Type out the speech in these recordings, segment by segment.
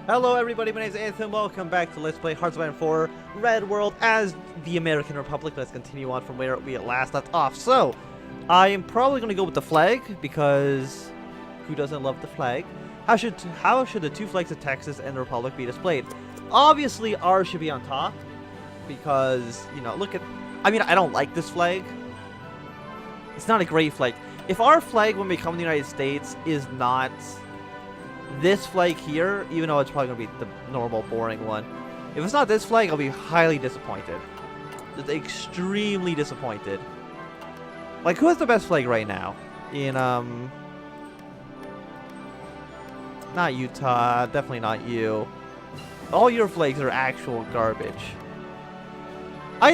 Hello everybody, my name is Anthony, welcome back to Let's Play Hearts of 4 Red World as the American Republic. Let's continue on from where we last left off. So, I am probably going to go with the flag, because who doesn't love the flag? How should the two flags of Texas and the Republic be displayed? Obviously, ours should be on top, because, you know, look at... I mean, I don't like this flag. It's not a great flag. If our flag when we come to the United States is not... this flag here, even though it's probably going to be the normal, boring one. If it's not this flag, I'll be highly disappointed. Just extremely disappointed. Like, who has the best flag right now? In, not Utah. Definitely not you. All your flags are actual garbage.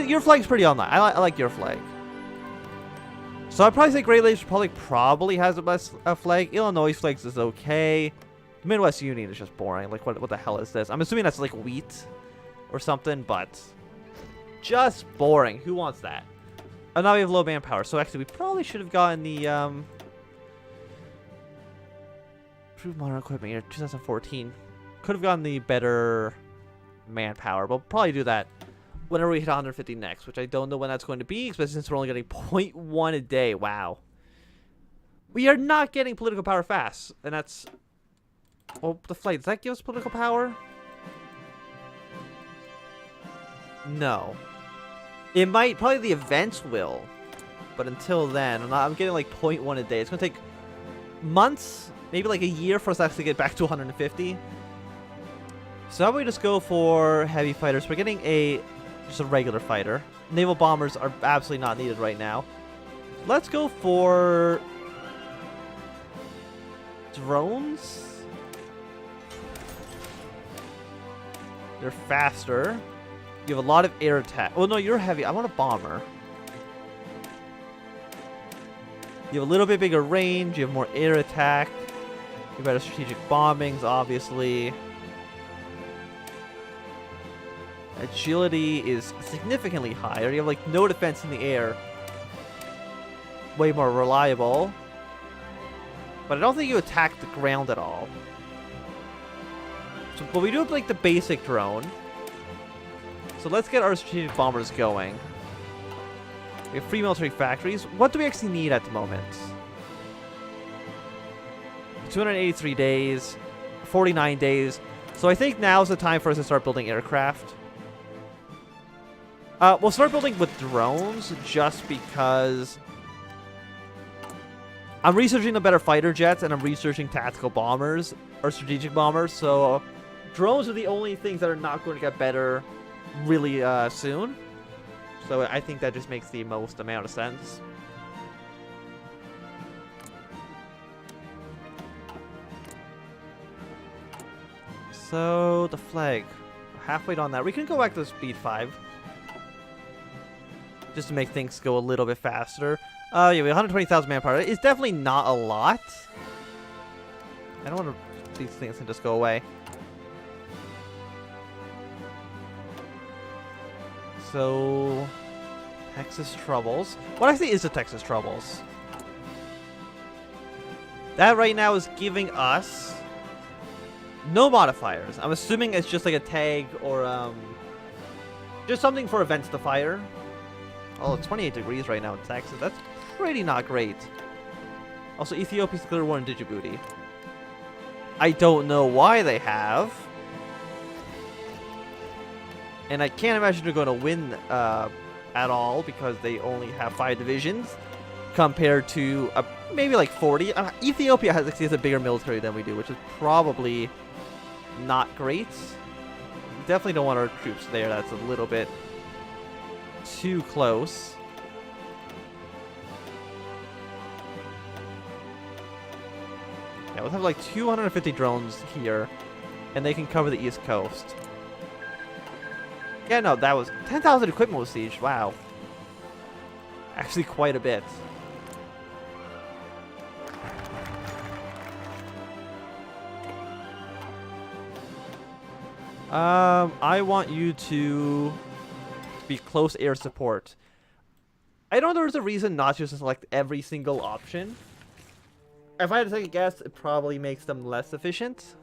Your flag's pretty online. I like your flag. So I'd probably say Great Lakes Republic probably has the best flag. Illinois flags is okay. Midwest Union is just boring. Like, what the hell is this? I'm assuming that's like wheat or something, but just boring. Who wants that? And now we have low manpower, so actually we probably should have gotten the improved modern equipment here, 2014. Could have gotten the better manpower, but we'll probably do that whenever we hit 150 next, which I don't know when that's going to be, especially since we're only getting 0.1 a day. Wow. We are not getting political power fast, and that's... well, the flag, does that give us political power? No. It might, probably the events will. But until then, I'm getting like 0.1 a day. It's going to take months, maybe like a year for us to actually get back to 150. So how about we just go for heavy fighters? We're getting just a regular fighter. Naval bombers are absolutely not needed right now. Let's go for drones. They're faster. You have a lot of air attack. Oh, no, you're heavy. I want a bomber. You have a little bit bigger range. You have more air attack. You have better strategic bombings, obviously. Agility is significantly higher. You have, like, no defense in the air. Way more reliable. But I don't think you attack the ground at all. So, but we do have, like, the basic drone. So let's get our strategic bombers going. We have free military factories. What do we actually need at the moment? 283 days. 49 days. So I think now's the time for us to start building aircraft. We'll start building with drones just because... I'm researching the better fighter jets and I'm researching tactical bombers or strategic bombers, so... drones are the only things that are not going to get better really soon. So I think that just makes the most amount of sense. So, the flag. Halfway on that. We can go back to speed 5. Just to make things go a little bit faster. Yeah, we have 120,000 manpower. It's definitely not a lot. I don't want to... these things can just go away. So, Texas Troubles. What actually is the Texas Troubles? That right now is giving us no modifiers. I'm assuming it's just like a tag or just something for events to fire. Oh, it's 28 degrees right now in Texas. That's pretty not great. Also, Ethiopia's declared war in Djibouti. I don't know why they have. And I can't imagine they're going to win at all because they only have 5 divisions compared to maybe like 40. Ethiopia has a bigger military than we do, which is probably not great. We definitely don't want our troops there. That's a little bit too close. Yeah, we'll have like 250 drones here, and they can cover the East Coast. Yeah, no, that was 10,000 equipment was sieged. Wow. Actually, quite a bit. I want you to be close air support. I don't know there's a reason not to select every single option. If I had to take a guess, it probably makes them less efficient.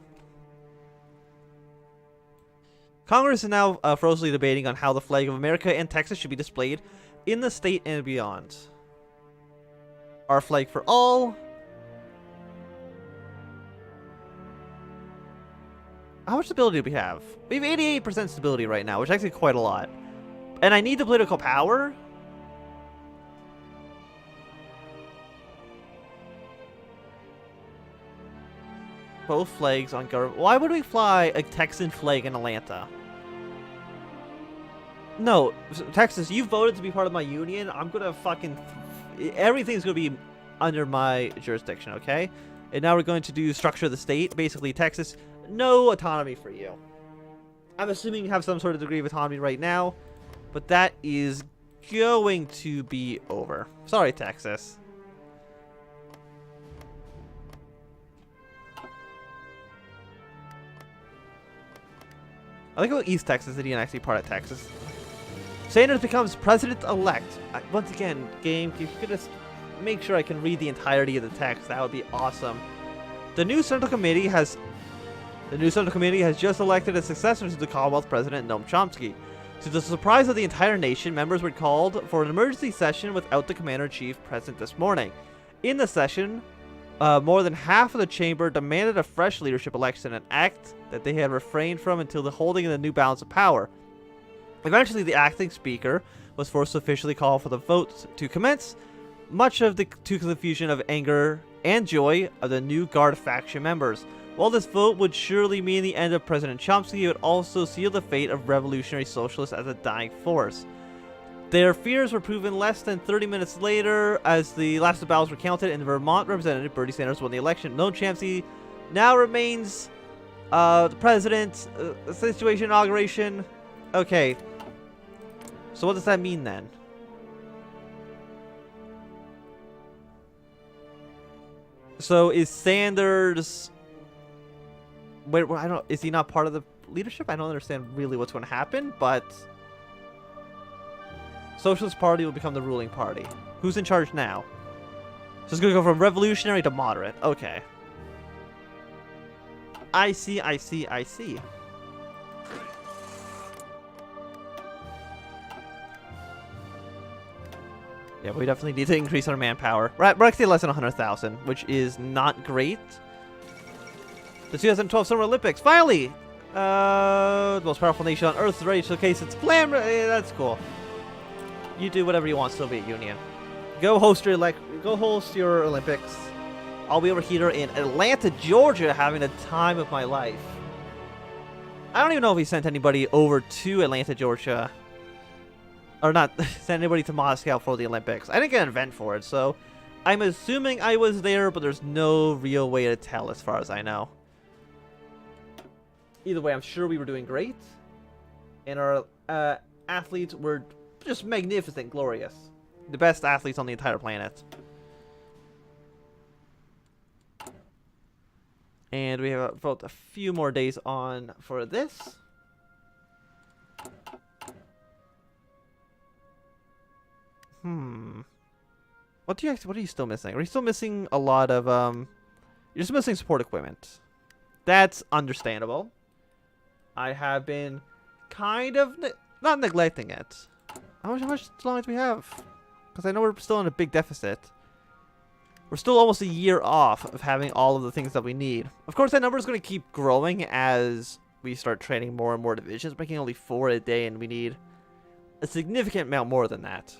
Congress is now ferociously debating on how the flag of America and Texas should be displayed in the state and beyond. Our flag for all. How much stability do we have? We have 88% stability right now, which is actually quite a lot. And I need the political power. Both flags on government. Why would we fly a Texan flag in Atlanta? No, Texas, you voted to be part of my union. I'm gonna fucking... everything's gonna be under my jurisdiction, okay? And now we're going to do structure of the state. Basically, Texas, no autonomy for you. I'm assuming you have some sort of degree of autonomy right now, but that is going to be over. Sorry, Texas. I like how East Texas isn't actually part of Texas. Sanders becomes president-elect. Once again, game, if you could just make sure I can read the entirety of the text, that would be awesome. The new Central Committee has just elected a successor to the Commonwealth President, Noam Chomsky. To the surprise of the entire nation, members were called for an emergency session without the Commander-in-Chief present this morning. In the session, more than half of the chamber demanded a fresh leadership election, an act that they had refrained from until the holding of the new balance of power. Eventually, the acting speaker was forced to officially call for the vote to commence, much to the confusion of anger and joy of the new Guard faction members. While this vote would surely mean the end of President Chomsky, it would also seal the fate of revolutionary socialists as a dying force. Their fears were proven less than 30 minutes later as the last of the ballots were counted and the Vermont representative Bernie Sanders won the election. Noam Chomsky now remains the president. Situation inauguration. Okay. So what does that mean then? So is Sanders... Wait, I don't... Is he not part of the leadership? I don't understand really what's going to happen, but... Socialist Party will become the ruling party. Who's in charge now? So it's going to go from revolutionary to moderate. Okay. I see. Yeah, we definitely need to increase our manpower. We're actually less than 100,000, which is not great. The 2012 Summer Olympics, finally! The most powerful nation on Earth is ready to showcase its glamour. That's cool. You do whatever you want, Soviet Union. Go host your Olympics. I'll be over here in Atlanta, Georgia, having the time of my life. I don't even know if he sent anybody over to Atlanta, Georgia. Or not send anybody to Moscow for the Olympics. I didn't get an event for it, so I'm assuming I was there, but there's no real way to tell as far as I know. Either way, I'm sure we were doing great. And our athletes were just magnificent, glorious. The best athletes on the entire planet. And we have about a few more days on for this. What are you still missing? Are you still missing a lot of you're just missing support equipment. That's understandable. I have been kind of not neglecting it. How much long do we have? Because I know we're still in a big deficit. We're still almost a year off of having all of the things that we need. Of course, that number is going to keep growing as we start training more and more divisions, making only 4 a day, and we need a significant amount more than that.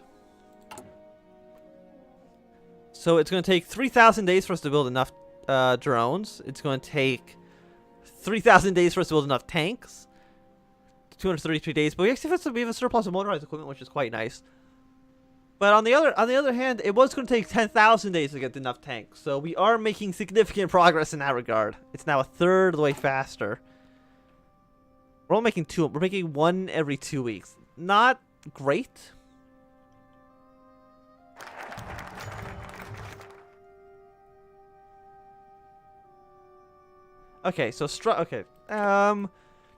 So it's going to take 3,000 days for us to build enough drones. It's going to take 3,000 days for us to build enough tanks. 233 days, but we actually have a surplus of motorized equipment, which is quite nice. But on the other hand, it was going to take 10,000 days to get enough tanks. So we are making significant progress in that regard. It's now a third of the way faster. We're only making 2. We're making 1 every 2 weeks. Not great. Okay, so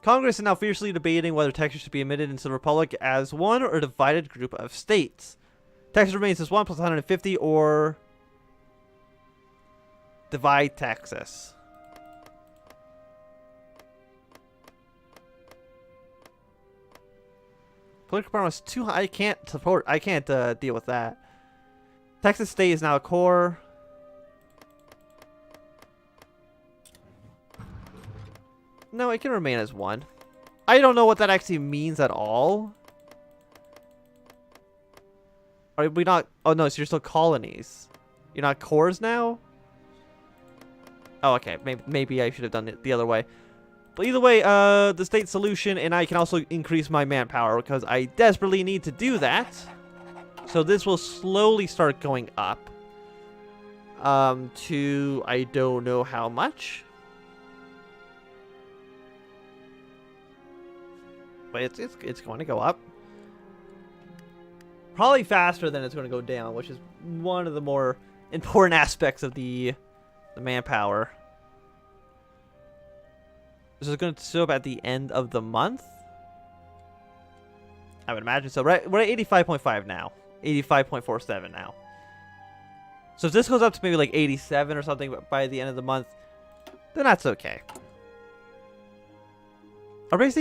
Congress is now fiercely debating whether Texas should be admitted into the Republic as one or a divided group of states. Texas remains as 1 plus 150 or divide Texas. Political power is too high. I can't deal with that. Texas State is now a core. No, it can remain as one. I don't know what that actually means at all. Are we not? Oh no, so you're still colonies. You're not cores now? Oh, okay. Maybe I should have done it the other way. But either way, the state solution, and I can also increase my manpower because I desperately need to do that. So this will slowly start going up. To I don't know how much. But it's going to go up. Probably faster than it's going to go down, which is one of the more important aspects of the manpower. This is going to show up at the end of the month. I would imagine so. Right, we're at 85.5 now. 85.47 now. So if this goes up to maybe like 87 or something by the end of the month, then that's okay. Are we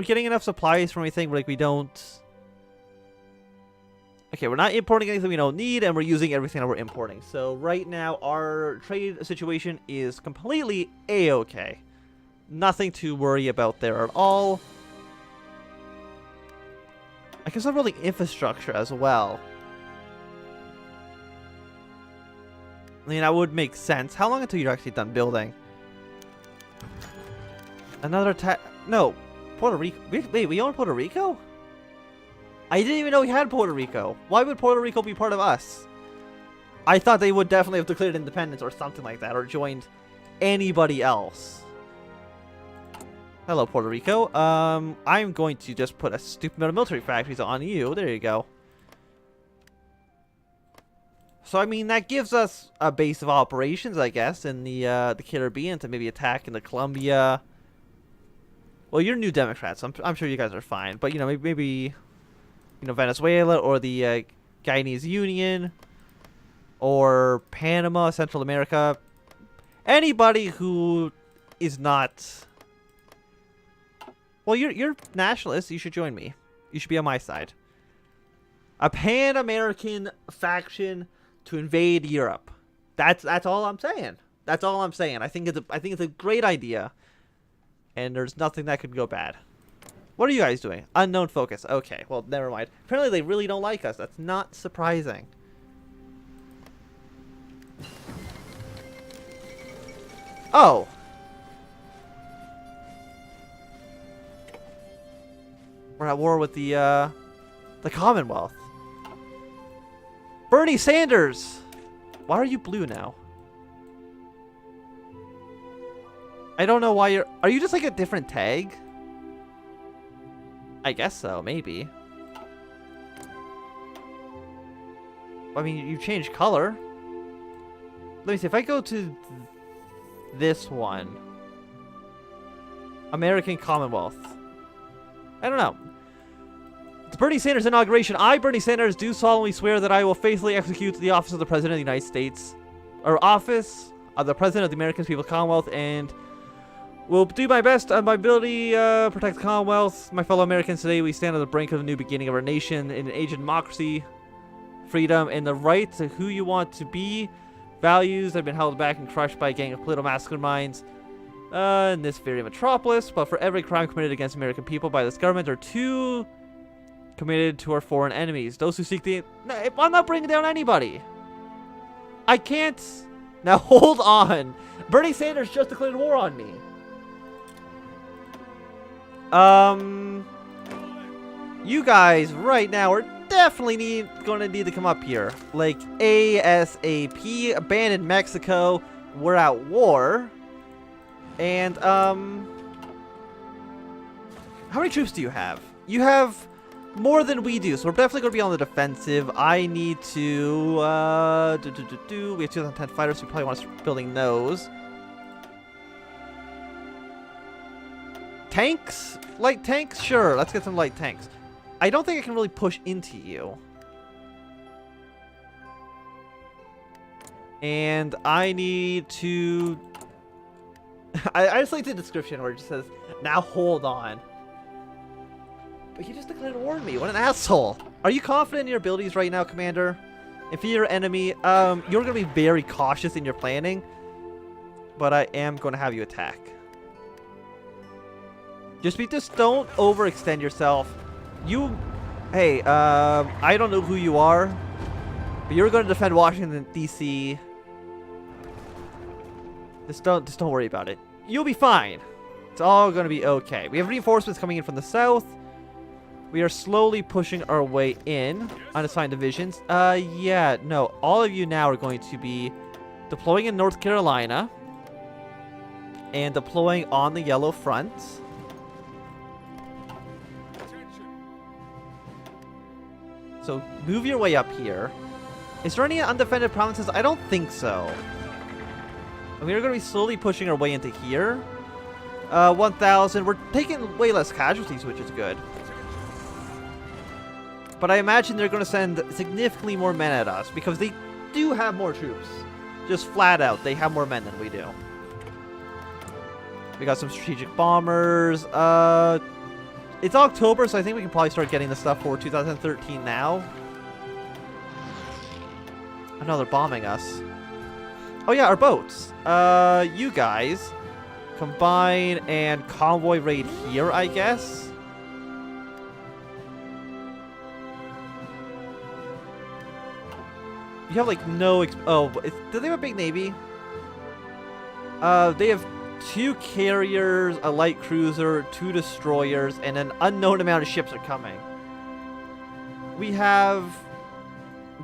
getting enough supplies from anything like we don't? Okay, we're not importing anything we don't need, and we're using everything that we're importing. So right now, our trade situation is completely A-okay. Nothing to worry about there at all. I can start building infrastructure as well. I mean, that would make sense. How long until you're actually done building? Another no, Puerto Rico. Wait, we own Puerto Rico? I didn't even know we had Puerto Rico. Why would Puerto Rico be part of us? I thought they would definitely have declared independence or something like that, or joined anybody else. Hello, Puerto Rico. I'm going to just put a stupid amount of military factories on you. There you go. So, I mean, that gives us a base of operations, I guess, in the Caribbean to maybe attack in the Colombia. Well, you're New Democrats. So I'm sure you guys are fine. But, you know, maybe you know, Venezuela or the Guyanese Union or Panama, Central America. Anybody who is not... Well, you're nationalists. You should join me. You should be on my side. A Pan-American faction to invade Europe. That's all I'm saying. That's all I'm saying. I think it's a great idea, and there's nothing that could go bad. What are you guys doing? Unknown focus. Okay, well, never mind. Apparently, they really don't like us. That's not surprising. Oh. We're at war with the Commonwealth. Bernie Sanders! Why are you blue now? I don't know why you're... Are you just like a different tag? I guess so, maybe. I mean, you changed color. Let me see. If I go to this one. American Commonwealth. I don't know. It's Bernie Sanders' inauguration. I, Bernie Sanders, do solemnly swear that I will faithfully execute the office of the President of the United States, or office of the President of the American People's Commonwealth, and will do my best on my ability protect the Commonwealth. My fellow Americans, today we stand on the brink of a new beginning of our nation in an age of democracy, freedom, and the right to who you want to be. Values have been held back and crushed by a gang of political masterminds in this very metropolis, but for every crime committed against American people by this government are two committed to our foreign enemies. Those who seek the... No, I'm not bringing down anybody. I can't... Now, hold on. Bernie Sanders just declared war on me. You guys right now are definitely going to need to come up here. Like, ASAP. Abandoned Mexico. We're at war. And, how many troops do you have? You have more than we do, so we're definitely going to be on the defensive. I need to, we have 2010 fighters, so we probably want to start building those. Tanks? Light tanks? Sure, let's get some light tanks. I don't think I can really push into you. And I need to... I just like the description where it just says, now hold on. But he just declared war on me. What an asshole. Are you confident in your abilities right now, Commander? If you're your enemy, you're going to be very cautious in your planning. But I am going to have you attack. Just don't overextend yourself. Hey, I don't know who you are. But you're going to defend Washington, D.C. Just don't worry about it. You'll be fine. It's all going to be okay. We have reinforcements coming in from the south. We are slowly pushing our way in. Unassigned divisions. Yeah, no. All of you now are going to be deploying in North Carolina. And deploying on the yellow front. So, move your way up here. Is there any undefended provinces? I don't think so. And we are going to be slowly pushing our way into here. 1,000. We're taking way less casualties, which is good. But I imagine they're going to send significantly more men at us because they do have more troops. Just flat out, they have more men than we do. We got some strategic bombers. It's October, so I think we can probably start getting the stuff for 2013 now. Oh no, they're bombing us. Oh yeah, our boats. You guys combine and convoy raid here, I guess. You have like no do they have a big navy? They have 2 carriers, a light cruiser, 2 destroyers, and an unknown amount of ships are coming. We have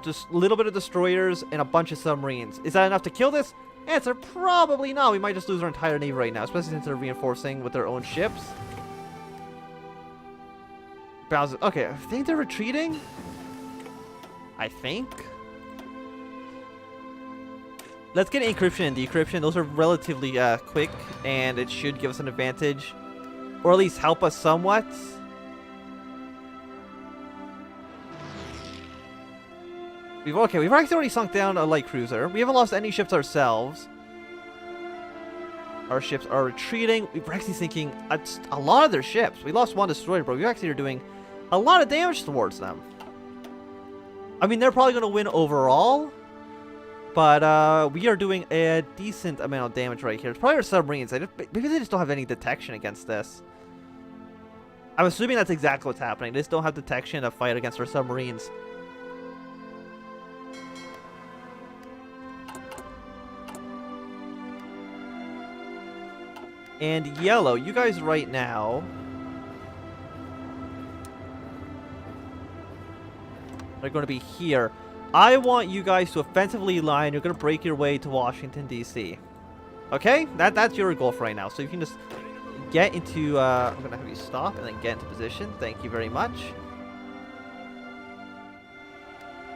just a little bit of destroyers and a bunch of submarines. Is that enough to kill this? Answer, probably not. We might just lose our entire navy right now, especially since they're reinforcing with their own ships. Okay, I think they're retreating. I think. Let's get encryption and decryption. Those are relatively quick, and it should give us an advantage. Or at least help us somewhat. We've actually already sunk down a light cruiser. We haven't lost any ships ourselves. Our ships are retreating. We're actually sinking a lot of their ships. We lost 1 destroyer, but we actually are doing a lot of damage towards them. I mean, they're probably going to win overall. But we are doing a decent amount of damage right here. It's probably our submarines. Maybe they just don't have any detection against this. I'm assuming that's exactly what's happening. They just don't have detection to fight against our submarines. And yellow, you guys right now are going to be here. I want you guys to offensively line. You're going to break your way to Washington, D.C. Okay? That's your goal for right now. So you can just get into... I'm going to have you stop and then get into position. Thank you very much.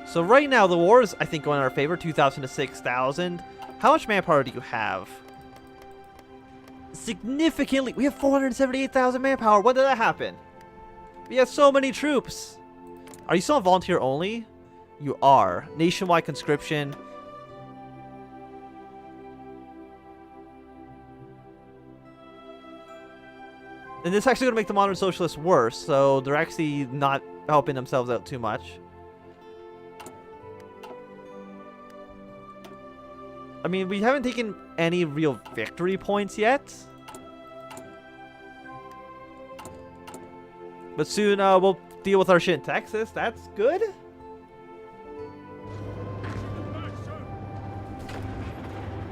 So right now, the war is, I think, going in our favor. 2,000 to 6,000. How much manpower do you have? Significantly. We have 478,000 manpower. When did that happen? We have so many troops. Are you still on volunteer only? You are. Nationwide conscription. And this is actually going to make the modern socialists worse, so they're actually not helping themselves out too much. I mean, we haven't taken any real victory points yet. But soon we'll deal with our shit in Texas. That's good.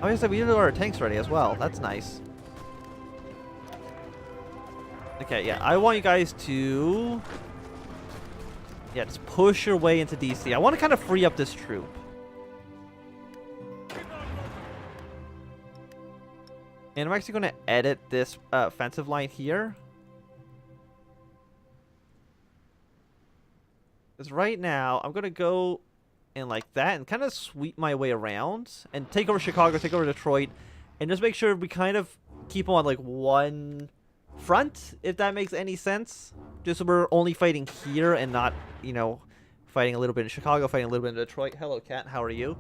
Oh, I said we did our tanks ready as well. That's nice. Okay, yeah, I want you guys to... yeah, just push your way into DC. I want to kind of free up this troop. And I'm actually going to edit this offensive line here. Because right now, I'm going to go in like that and kind of sweep my way around and take over Chicago, take over Detroit, and just make sure we kind of keep them on like one front, if that makes any sense. Just so we're only fighting here and not, you know, fighting a little bit in Chicago, fighting a little bit in Detroit. Hello, Cat. How are you?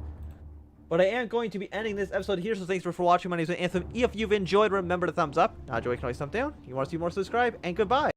But I am going to be ending this episode here, so thanks for watching. My name is Anthem. If you've enjoyed, remember to thumbs up. Not enjoy, you can always thumb down. If you want to see more, subscribe, and goodbye.